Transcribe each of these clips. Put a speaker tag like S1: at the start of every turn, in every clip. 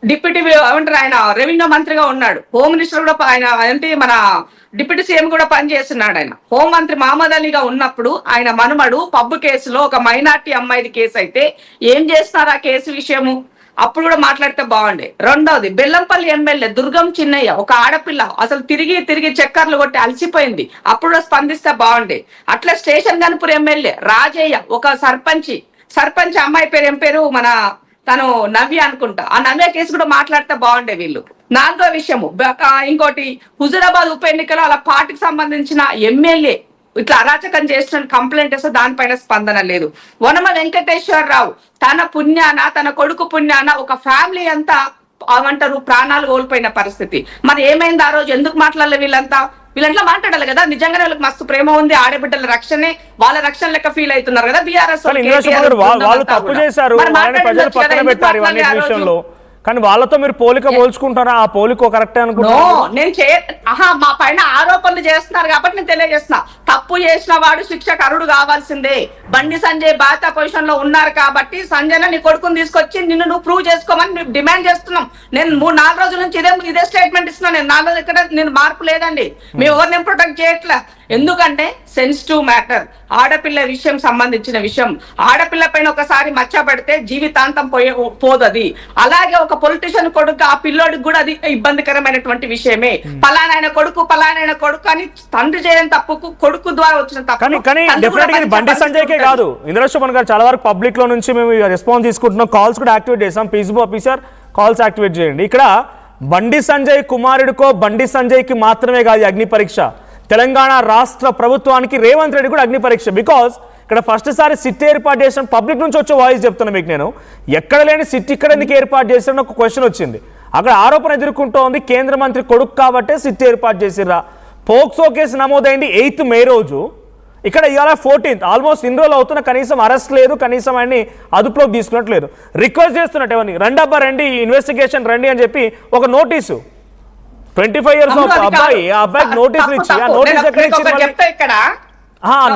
S1: Deputy ఏమంటారు ఆయన revenue మంత్రిగా ఉన్నాడు, హోమ్ మినిస్టర్ కూడా ఆయన ఏంటి మన డిప్యూటీ సీఎం కూడా పనిచేస్తున్నాడు. ఆయన హోం మంత్రి మహమ్మద్ అలీగా ఉన్నప్పుడు ఆయన మనుమడు పబ్బు కేసులో ఒక మైనార్టీ అమ్మాయిది కేసు అయితే ఏం చేస్తున్నారు ఆ కేసు విషయము అప్పుడు కూడా మాట్లాడితే బాగుండే. రెండవది బెల్లంపల్లి ఎమ్మెల్యే దుర్గం చిన్నయ్య ఒక ఆడపిల్ల అసలు తిరిగి తిరిగి చక్కర్లు కొట్టి అలసిపోయింది, అప్పుడు కూడా స్పందిస్తే బాగుండే. అట్లా స్టేషన్ గన్పూర్ ఎమ్మెల్యే రాజయ్య ఒక సర్పంచ్ అమ్మాయి పేరు ఏం పేరు మన తను నవ్య అనుకుంటా, ఆ నవ్య కేసు కూడా మాట్లాడితే బాగుండే వీళ్ళు. నాలుగో విషయము ఇంకోటి హుజూరాబాద్ ఉప ఎన్నికలో అలా పార్టీకి సంబంధించిన ఎమ్మెల్యే ఇట్లా అరాచకం చేస్తున్న కంప్లైంట్ వేస్తే దానిపైన స్పందన లేదు. వనమ వెంకటేశ్వరరావు తన పుణ్యాన తన కొడుకు పుణ్యాన ఒక ఫ్యామిలీ అంతా అవంటారు ప్రాణాలు కోల్పోయిన పరిస్థితి. మరి ఏమైంది ఆ రోజు, ఎందుకు మాట్లాడలే వీళ్ళంతా మాట్లాడాలి కదా. నిజంగానే వాళ్ళకి మస్తు ప్రేమ ఉంది, ఆడబిడ్డల రక్షణే వాళ్ళ రక్షణ లెక్క ఫీల్ అవుతున్నారు కదా బీఆర్ఎస్
S2: వాళ్ళు. కానీ వాళ్ళతో మీరు పోలిక పోల్చుకుంటారా? ఆ పోలిక కరెక్టే అనుకుంటున్నా.
S1: మా పైన ఆరోపణలు చేస్తున్నారు కాబట్టి నేను తెలియజేస్తున్నా, తప్పు చేసిన వాడు శిక్షకు అర్హుడు కావాల్సిందే. బండి సంజయ్ బాధ్యత పొజిషన్ లో ఉన్నారు కాబట్టి సంజయ్ నీ కొడుకుని తీసుకొచ్చి నిన్ను నువ్వు ప్రూవ్ చేసుకోమని డిమాండ్ చేస్తున్నాం. నేను 3-4 రోజుల నుంచి ఇదే స్టేట్మెంట్ ఇస్తున్నాను. నేను 4 రోజులు ఇక్కడ నేను మార్పు లేదండి, మేము ఎవరిని ప్రొటెక్ట్ చేయట్లే. ఎందుకంటే సెన్సిటివ్ మ్యాటర్, ఆడపిల్ల విషయం సంబంధించిన విషయం. ఆడపిల్ల పైన ఒకసారి మచ్చ పెడితే జీవితాంతం పోదది. అలాగే ఒక పొలిటీషియన్ కొడుకు ఆ పిల్లోడికి కూడా అది ఇబ్బందికరమైనటువంటి విషయమే. పలానాయన కొడుకు అని తండ్రి చేయని తప్పుకు కొడుకు ద్వారా వచ్చిన తప్పు.
S2: కానీ బండి సంజయ్కే కాదు, ఇంద్రశోభన్ గారు చాలా వరకు పబ్లిక్ లో నుంచి మేము రెస్పాన్స్ తీసుకుంటున్నాం, కాల్స్ కూడా యాక్టివేట్ చేసాం. పీసీబీ ఆఫీసర్ కాల్స్ యాక్టివేట్ చేయండి. ఇక్కడ బండి సంజయ్ కుమారుడికో బండి సంజయ్ కి మాత్రమే కాదు అగ్ని పరీక్ష, తెలంగాణ రాష్ట్ర ప్రభుత్వానికి రేవంత్ రెడ్డి కూడా అగ్ని పరీక్ష. బికాస్ ఇక్కడ ఫస్ట్ సారి సిట్ ఏర్పాటు చేసిన పబ్లిక్ నుంచి వచ్చే వాయిస్ చెప్తున్నా మీకు నేను, ఎక్కడ లేని సిట్ ఇక్కడ ఎందుకు ఏర్పాటు చేసిన ఒక క్వశ్చన్ వచ్చింది. అక్కడ ఆరోపణ ఎదుర్కొంటోంది కేంద్ర మంత్రి కొడుకు కాబట్టే సిట్ ఏర్పాటు చేసిర్రా. పోక్సో కేసు నమోదైంది 8th మే రోజు, ఇక్కడ ఇవాళ 14th, ఆల్మోస్ట్ ఇన్ని రోజులు అవుతున్న కనీసం అరెస్ట్ లేదు, కనీసం ఆయన్ని అదుపులోకి తీసుకున్నట్లేదు. రిక్వెస్ట్ చేస్తున్నట్టు ఎవరిని రండి ఇన్వెస్టిగేషన్ రండి అని చెప్పి ఒక నోటీసు 25 years అబ్బాయి, ఆ అబ్బాయికి నోటీసులు ఇచ్చి ఆ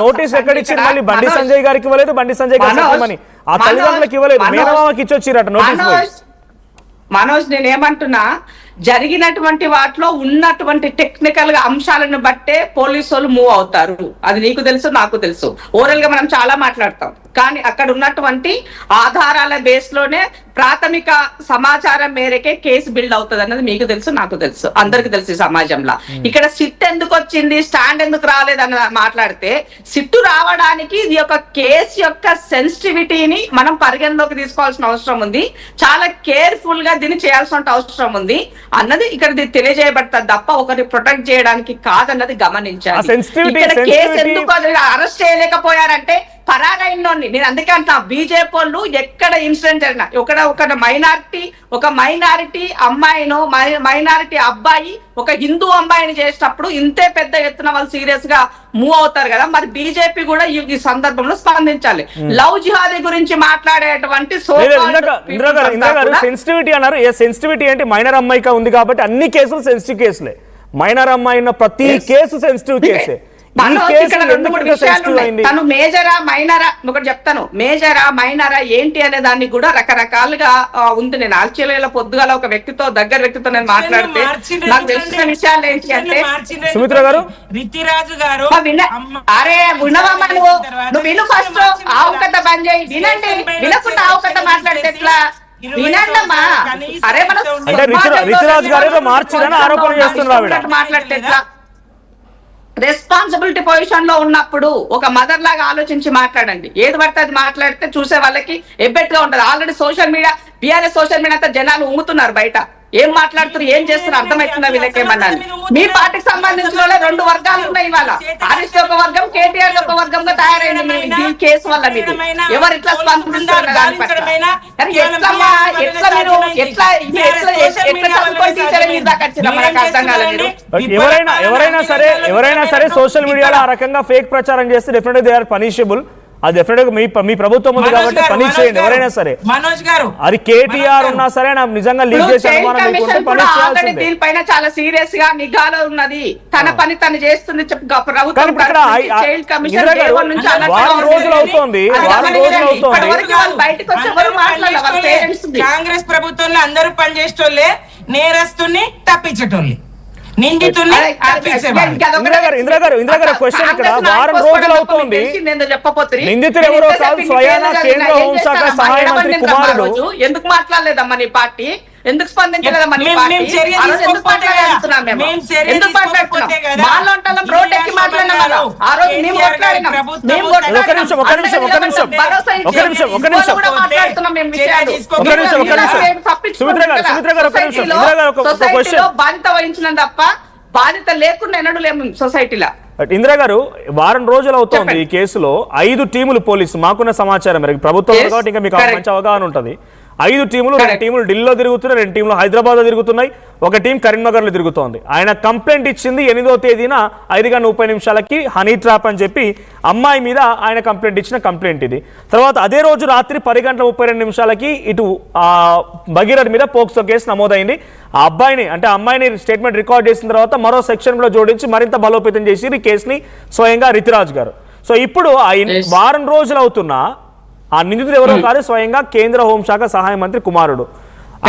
S2: నోటీస్ ఎక్కడ ఇచ్చారు మళ్ళీ బండి సంజయ్ గారికి ఇవ్వలేదు, బండి సంజయ్ గారికి ఆ తల్లిదండ్రులకు ఇవ్వలేదు, మేనమామకి ఇచ్చొచ్చిరట నోటీస్.
S1: మనోజ్ నేనేమంటున్నా, జరిగినటువంటి వాటిలో ఉన్నటువంటి టెక్నికల్ గా అంశాలను బట్టే పోలీసు వాళ్ళు మూవ్ అవుతారు. అది నీకు తెలుసు, నాకు తెలుసు. ఓవరాల్ గా మనం చాలా మాట్లాడతాం, కానీ అక్కడ ఉన్నటువంటి ఆధారాల బేస్ లోనే ప్రాథమిక సమాచారం మేరకే కేసు బిల్డ్ అవుతుంది అన్నది మీకు తెలుసు, నాకు తెలుసు, అందరికి తెలుసు సమాజంలో. ఇక్కడ సిట్ ఎందుకు వచ్చింది, స్టాండ్ ఎందుకు రాలేదు అని మాట్లాడితే, సిట్టు రావడానికి ఇది ఒక కేసు యొక్క సెన్సిటివిటీని మనం పరిగణలోకి తీసుకోవాల్సిన అవసరం ఉంది, చాలా కేర్ఫుల్ గా దీన్ని చేయాల్సిన అవసరం ఉంది అన్నది ఇక్కడ తెలియజేయబడుతుంది తప్ప ఒకరిని ప్రొటెక్ట్ చేయడానికి కాదన్నది గమనించాలి. ఇక్కడ కేసు ఎందుకు అరెస్ట్ చేయలేకపోయారంటే పరారైనోని. నేను అందుకే అంటున్నా, బీజేపీ వాళ్ళు ఎక్కడ ఇన్సిడెంట్ జరిగినా ఒక మైనారిటీ అమ్మాయినో మైనారిటీ అబ్బాయి ఒక హిందూ అమ్మాయిని చేసినప్పుడు ఇంతే పెద్ద ఎత్తున వాళ్ళు సీరియస్ గా మూవ్ అవుతారు కదా. మరి బీజేపీ కూడా ఈ సందర్భంలో స్పందించాలి. లవ్ జిహాదీ గురించి మాట్లాడేటువంటి
S2: సెన్సిటివిటీ అన్నారు. ఏ సెన్సిటివిటీ అంటే మైనర్ అమ్మాయిగా ఉంది కాబట్టి అన్ని కేసులు సెన్సిటివ్ కేసులే. మైనర్ అమ్మాయి ఉన్న ప్రతి కేసు సెన్సిటివ్ కేసే.
S1: తను మేజరా మైనరా ఒకటి చెప్తాను, మేజరా మైనరా ఏంటి అనే దాన్ని కూడా రకరకాలుగా ఉంది. నేను ఆశ్చర్యంలో పొద్దుగాల ఒక దగ్గర వ్యక్తితో నేను మాట్లాడితే నాకు తెలిసిన విషయాలు ఏంటి అంటే,
S2: సుమిత్ర గారు
S3: రితిరాజు గారు
S1: అరే వినవమ్మా, నువ్వు విను ఫస్ట్, ఆవు కథ బంద్ చేయి, వినండి. వినకుండా ఆవు కథ మాట్లాడితే ఎట్లా, వినండమ్మా. అరే మనం
S2: రితిరాజు గారు మార్చిదని ఆరోపణ చేస్తున్నారు,
S1: మాట్లాడితే ఎట్లా? రెస్పాన్సిబిలిటీ పొజిషన్ లో ఉన్నప్పుడు ఒక మదర్ లాగా ఆలోచించి మాట్లాడండి. ఏది పడితే అది మాట్లాడితే చూసే వాళ్ళకి ఎబ్బెట్టుగా ఉంటది. Already social media, BRS social media అంతా జనాలు ఉంగుతున్నారు, బయట ఏం మాట్లాడుతున్నారు, ఏం చేస్తున్నారు అర్థమవుతున్నా వీళ్ళకేమన్నా. మీ పార్టీకి సంబంధించిన 2 వర్గాలు ఉన్నాయి ఇవాళ. ఆర్ఎస్ ఒక వర్గం, కేటీఆర్ ఒక వర్గంగా తయారైంది ఈ కేసు వల్ల. మీరు ఎవరు ఇట్లా స్పందిస్తున్నారు దాని పట్ల?
S2: ఎవరైనా సరే సోషల్ మీడియాలో ఆ రకంగా ఫేక్ ప్రచారం చేస్తే డెఫినెట్లీ దే ఆర్ పనిషబుల్. అది డెఫినెట్ గా మీ ప్రభుత్వం ఉంది కాబట్టి పని చేయండి ఎవరైనా సరే.
S3: మనోజ్ గారు
S2: అది కేటీఆర్ ఉన్నా సరే నాకు నిజంగా లీక్ చేసే అనుమానం మీకుంటే పని చేయాల్సిందే.
S1: దీనిపైన చాలా సీరియస్ గా నిఘాలో ఉన్నది, తన పని తను చేస్తుంది ప్రభుత్వం.
S2: వారం రోజులు అవుతోంది
S1: బయటకు వచ్చి ఎవరు మాట్లాడాలి? పేరెంట్స్
S3: కాంగ్రెస్ ప్రభుత్వంలో అందరూ పనిచేసేటోళ్ళే, నేరస్తుని తప్పించేటోళ్ళే, నిందితుల్ని
S2: ఇందిరా గారు క్వశ్చన్ ఇక్కడ వారం రోజులు అవుతోంది, నిందితులు ఎవరో కాదు స్వయాన కేంద్ర హోంశాఖ సహాయ మంత్రి కుమారుడు.
S1: ఎందుకు మాట్లాడలేదమ్మా నీ పార్టీ? ఎందుకు స్పందించలేదమ్మా నీ పార్టీ? ఎందుకు మాట్లాడుతున్నాం మేము? ఎందుకు మాట్లాడుతున్నాం? మాట్లాడటం రోడ్ ఎక్కి మాట్లాడినాం కదా ఆ రోజు. మేము మాట్లాడినాం, బాధ్యత వహించిన తప్ప బాధ్యత లేకుండా ఎన్నడూ లేము సొసైటీలో.
S2: ఇందిరా గారు వారం రోజులు అవుతోంది ఈ కేసులో 5 టీములు పోలీసు మాకున్న సమాచారం మేరకు, ప్రభుత్వం కాబట్టి ఇంకా మీకు మంచి అవగాహన ఉంటుంది. 5 టీములు, 2 టీములు ఢిల్లీలో తిరుగుతున్నాయి, 2 టీములు హైదరాబాద్ లో తిరుగుతున్నాయి, ఒక టీం కరీంనగర్ లో తిరుగుతోంది. ఆయన కంప్లైంట్ ఇచ్చింది 8వ తేదీన 5:30 హనీ ట్రాప్ అని చెప్పి అమ్మాయి మీద ఆయన కంప్లైంట్ ఇచ్చిన కంప్లైంట్ ఇది. తర్వాత అదే రోజు రాత్రి 10:32 ఇటు భగీరథ్ మీద పోక్సో కేసు నమోదైంది. ఆ అబ్బాయిని అంటే అమ్మాయిని స్టేట్మెంట్ రికార్డ్ చేసిన తర్వాత మరో సెక్షన్ లో జోడించి మరింత బలోపేతం చేసి ఈ కేసుని స్వయంగా రితిరాజ్ గారు. సో ఇప్పుడు వారం రోజులు అవుతున్నా ఆ నిందితుడు ఎవరో కాదు స్వయంగా కేంద్ర హోంశాఖ సహాయ మంత్రి కుమారుడు.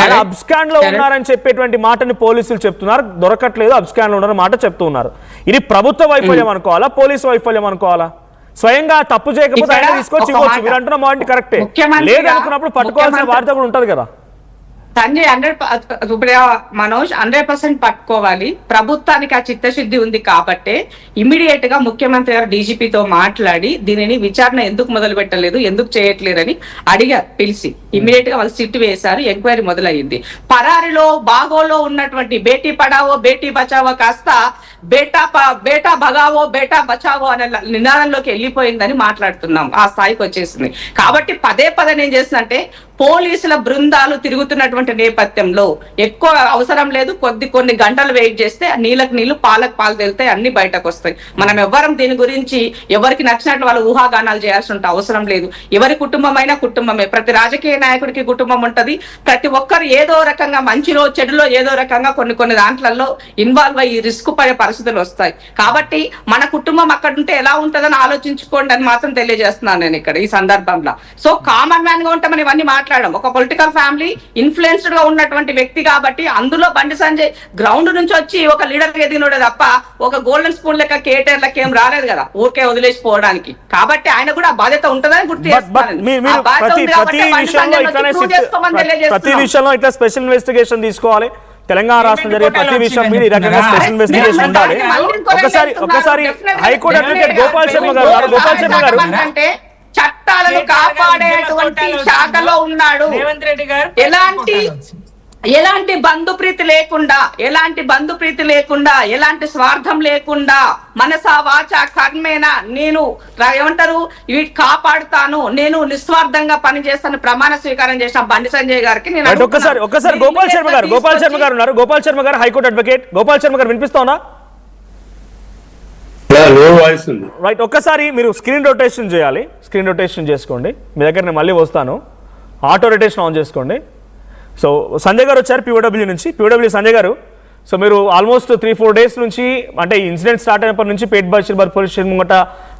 S2: ఆయన అబ్స్కాండ్ లో ఉన్నారని చెప్పేటువంటి మాటని పోలీసులు చెప్తున్నారు, దొరకట్లేదు, అబ్స్కాండ్ లో ఉన్నారని మాట చెప్తున్నారు. ఇది ప్రభుత్వ వైఫల్యం అనుకోవాలా, పోలీసు వైఫల్యం అనుకోవాలా? స్వయంగా తప్పు చేయకపోతే ఆయన తీసుకొచ్చి ఇవ్వచ్చు, మీరు అంటున్న మాట కరెక్టే. లేదనుకున్నప్పుడు పట్టుకోవాల్సిన బాధ్యత కూడా ఉంటది కదా.
S1: సంజయ్ 100% మనోజ్ 100% పట్టుకోవాలి. ప్రభుత్వానికి ఆ చిత్తశుద్ధి ఉంది కాబట్టే ఇమీడియట్ గా ముఖ్యమంత్రి గారు డీజీపీతో మాట్లాడి దీనిని విచారణ ఎందుకు మొదలు పెట్టలేదు, ఎందుకు చేయట్లేదని అడిగారు పిలిచి. ఇమీడియట్ గా వాళ్ళు సిట్ వేశారు, ఎంక్వైరీ మొదలయ్యింది. పరారిలో బాగోలో ఉన్నటువంటి బేటీ పడావో బేటీ బచావో కాస్త బేటా భగావో బేటా బచావో అనే నినాదంలోకి వెళ్ళిపోయిందని మాట్లాడుతున్నాం. ఆ స్థాయికి వచ్చేసింది. కాబట్టి పదే నేను చేస్తున్నంటే పోలీసుల బృందాలు తిరుగుతున్నటువంటి నేపథ్యంలో ఎక్కువ అవసరం లేదు, కొన్ని గంటలు వెయిట్ చేస్తే నీళ్ళకి నీళ్లు పాలకు పాలు తేలితే అన్ని బయటకు వస్తాయి. మనం ఎవ్వరం దీని గురించి ఎవరికి నచ్చినట్లు వాళ్ళు ఊహాగానాలు చేయాల్సిన అవసరం లేదు. ఎవరి కుటుంబమైనా కుటుంబమే, ప్రతి రాజకీయ నాయకుడికి కుటుంబం ఉంటది. ప్రతి ఒక్కరు ఏదో రకంగా మంచిలో చెడులో ఏదో రకంగా కొన్ని దాంట్లలో ఇన్వాల్వ్ అయ్యి రిస్క్ పడే పరిస్థితులు వస్తాయి. కాబట్టి మన కుటుంబం అక్కడ ఉంటే ఎలా ఉంటుందని ఆలోచించుకోండి అని మాత్రం తెలియజేస్తున్నాను నేను ఇక్కడ ఈ సందర్భంలో. సో కామన్ మ్యాన్ గా ఉంటే మనం ఇవన్నీ మాట్లాడడం, ఒక పొలిటికల్ ఫ్యామిలీ ఇన్ఫ్లుయెన్స్డ్ గా ఉన్నటువంటి వ్యక్తి కాబట్టి అందులో బండి సంజయ్ గ్రౌండ్ నుంచి వచ్చి ఒక లీడర్ ఎదిగినోడే తప్ప ఒక గోల్డెన్ స్పూన్ లెక్క కేటీఆర్ లెక్క ఏం రాలేదు కదా ఊరికే వదిలేసిపోవడానికి. కాబట్టి ఆయన కూడా బాధ్యత ఉంటుందని గుర్తు చేస్తున్నాను.
S2: ప్రతి విషయంలో ఇట్లా స్పెషల్ ఇన్వెస్టిగేషన్ తీసుకోవాలి. తెలంగాణ రాష్ట్రం జరిగే ప్రతి విషయం మీద ఈ రకంగా స్పెషల్ ఇన్వెస్టిగేషన్ ఉండాలి. ఒకసారి హైకోర్టు అడ్వకేట్ గోపాల్ శర్మ గారు
S1: చట్టాలను కాపాడేటువంటి శాఖలో ఉన్నాడు.
S3: రేవంత్ రెడ్డి గారు
S1: ఎలాంటి బంధుప్రీతి లేకుండా ఎలాంటి స్వార్థం లేకుండా మనసా వాచ కర్మేనా నేను వీటి కాపాడుతాను, నేను నిస్వార్థంగా పనిచేస్తాను ప్రమాణ స్వీకారం చేసిన బండి సంజయ్ గారికి నేను
S2: ఒక్కసారి గోపాల్ శర్మ గారు ఉన్నారు. గోపాల్ శర్మ గారు హైకోర్టు అడ్వకేట్. గోపాల్ శర్మ గారు వినిపిస్తోందా? రైట్, ఒక్కసారి మీరు స్క్రీన్ రొటేషన్ చేయాలి. స్క్రీన్ రొటేషన్ చేసుకోండి. మీ దగ్గర నేను మళ్ళీ వస్తాను. ఆటో రొటేషన్ ఆన్ చేసుకోండి. సో సంజయ్ గారు వచ్చారు పీఓడబ్ల్యూ నుంచి. పీఓడబ్ల్యూ సంజయ్ గారు, సో మీరు ఆల్మోస్ట్ 3-4 డేస్ నుంచి అంటే ఇన్సిడెంట్ స్టార్ట్ అయినప్పటి నుంచి పేట్ బషీర్బాద్ పోలీస్ స్టేషన్ ముంగట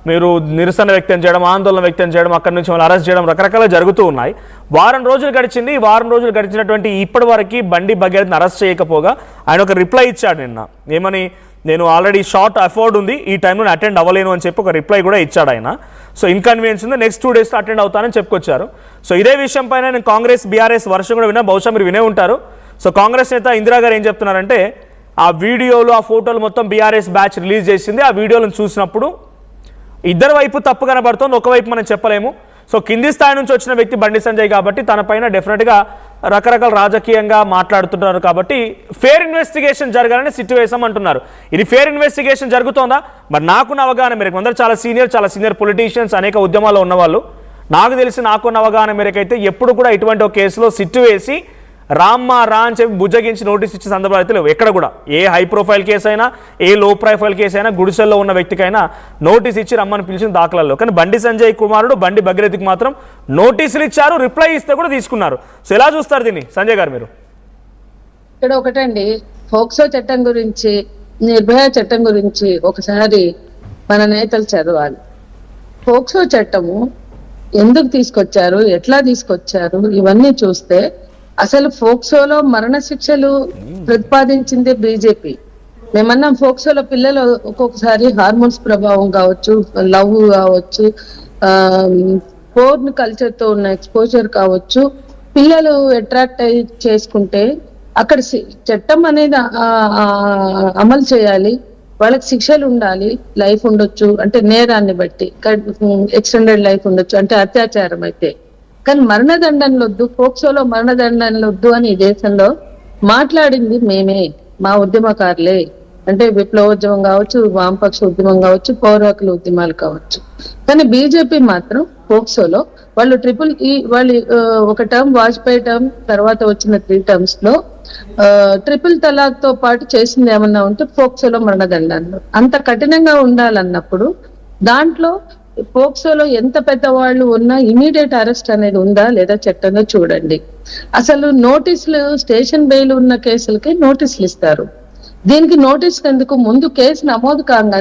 S2: మీరు నిరసన వ్యక్తం చేయడం, ఆందోళన వ్యక్తం చేయడం, అక్కడి నుంచి వాళ్ళు అరెస్ట్ చేయడం రకరకాల జరుగుతూ ఉన్నాయి. వారం రోజులు గడిచింది. ఈ వారం రోజులు గడిచినటువంటి ఇప్పటి వరకు బండి భగీరథ్ని అరెస్ట్ చేయకపోగా ఆయన ఒక రిప్లై ఇచ్చాడు నిన్న. ఏమని? నేను ఆల్రెడీ షార్ట్ అఫోర్డ్ ఉంది, ఈ టైంలో అటెండ్ అవ్వలేను అని చెప్పి ఒక రిప్లై కూడా ఇచ్చాడు ఆయన. సో ఇన్కన్వీనియన్స్ ఉంది, నెక్స్ట్ 2 డేస్లో అటెండ్ అవుతానని చెప్పుకొచ్చారు. సో ఇదే విషయం పైన నేను కాంగ్రెస్ బీఆర్ఎస్ వర్షం కూడా విన్నా, బహుశా మీరు వినే ఉంటారు. సో కాంగ్రెస్ నేత ఇందిరా గారు ఏం చెప్తున్నారంటే ఆ వీడియోలు ఆ ఫోటోలు మొత్తం బీఆర్ఎస్ బ్యాచ్ రిలీజ్ చేసింది. ఆ వీడియోలను చూసినప్పుడు ఇద్దరు వైపు తప్పు కనబడుతోంది, ఒకవైపు మనం చెప్పలేము. సో కింది స్థాయి నుంచి వచ్చిన వ్యక్తి బండి సంజయ్ కాబట్టి తన పైన డెఫినెట్గా రకరకాల రాజకీయంగా మాట్లాడుతుంటారు. కాబట్టి ఫేర్ ఇన్వెస్టిగేషన్ జరగాలని సిట్ వేసాం అంటున్నారు. ఇది ఫేర్ ఇన్వెస్టిగేషన్ జరుగుతోందా? మరి నాకున్న అవగాహన మేరకు, అందరూ చాలా సీనియర్ పొలిటీషియన్స్, అనేక ఉద్యమాల్లో ఉన్నవాళ్ళు, నాకు నాకున్న అవగాహన మేరకు అయితే ఎప్పుడు కూడా ఇటువంటి ఒక కేసులో సిట్ వేసి రామ్మా రా అని చెప్పి బుజ్జగించి నోటీస్ ఇచ్చే సందర్భాలు అయితే లేవు ఎక్కడ కూడా. ఏ హై ప్రొఫైల్ కేసు అయినా, ఏ లో ప్రొఫైల్ కేసు అయినా, గుడిసెల్లో ఉన్న వ్యక్తికైనా నోటీస్ ఇచ్చి రమ్మని పిలిచిన దాఖలాల్లో. కానీ బండి సంజయ్ కుమారుడు బండి భగీరథకి మాత్రం నోటీసులు ఇచ్చారు, రిప్లై ఇస్తే కూడా తీసుకున్నారు. సో ఎలా చూస్తారు దీన్ని సంజయ్ గారు మీరు?
S4: ఇక్కడ ఒకటండి, ఫోక్సో చట్టం గురించి, నిర్భయ చట్టం గురించి ఒకసారి మన నేతలు చదవాలి. ఫోక్సో చట్టము ఎందుకు తీసుకొచ్చారు, ఎట్లా తీసుకొచ్చారు, ఇవన్నీ చూస్తే అసలు ఫోక్సోలో మరణ శిక్షలు ప్రతిపాదించింది బీజేపీ. మేమన్నాం ఫోక్సోలో పిల్లలు ఒక్కొక్కసారి హార్మోన్స్ ప్రభావం కావచ్చు, లవ్ కావచ్చు, పోర్న్ కల్చర్ తో ఉన్న ఎక్స్పోజర్ కావచ్చు, పిల్లలు అట్రాక్ట్ అయ్యి చేసుకుంటే అక్కడ చట్టం అనేది అమలు చేయాలి, వాళ్ళకి శిక్షలు ఉండాలి, లైఫ్ ఉండొచ్చు అంటే నేరాన్ని బట్టి, ఎక్స్టెండెడ్ లైఫ్ ఉండొచ్చు అంటే అత్యాచారం అయితే. కానీ మరణదండనలు వద్దు, ఫోక్సోలో మరణదండనలు వద్దు అని ఈ దేశంలో మాట్లాడింది మేమే, మా ఉద్యమకారులే. అంటే విప్లవోద్యమం కావచ్చు, వామపక్ష ఉద్యమం కావచ్చు, పౌర హక్కుల ఉద్యమాలు కావచ్చు. కానీ బీజేపీ మాత్రం ఫోక్సోలో వాళ్ళు వాళ్ళు ఒక టర్మ్ వాజ్పేయి టర్మ్ తర్వాత వచ్చిన 3 terms లో ట్రిపుల్ తలాక్ తో పాటు చేసింది ఏమన్నా ఉంటే ఫోక్సోలో మరణదండాలు. అంత కఠినంగా ఉండాలన్నప్పుడు దాంట్లో ఫోక్సోలో ఎంత పెద్దవాళ్ళు ఉన్నా ఇమీడియట్ అరెస్ట్ అనేది ఉందా లేదా చట్టంగా చూడండి. అసలు నోటీసులు, స్టేషన్ బెయిల్ ఉన్న కేసులకి నోటీసులు ఇస్తారు. దీనికి నోటీసులు ఎందుకు? ముందు కేసు నమోదు కాగానే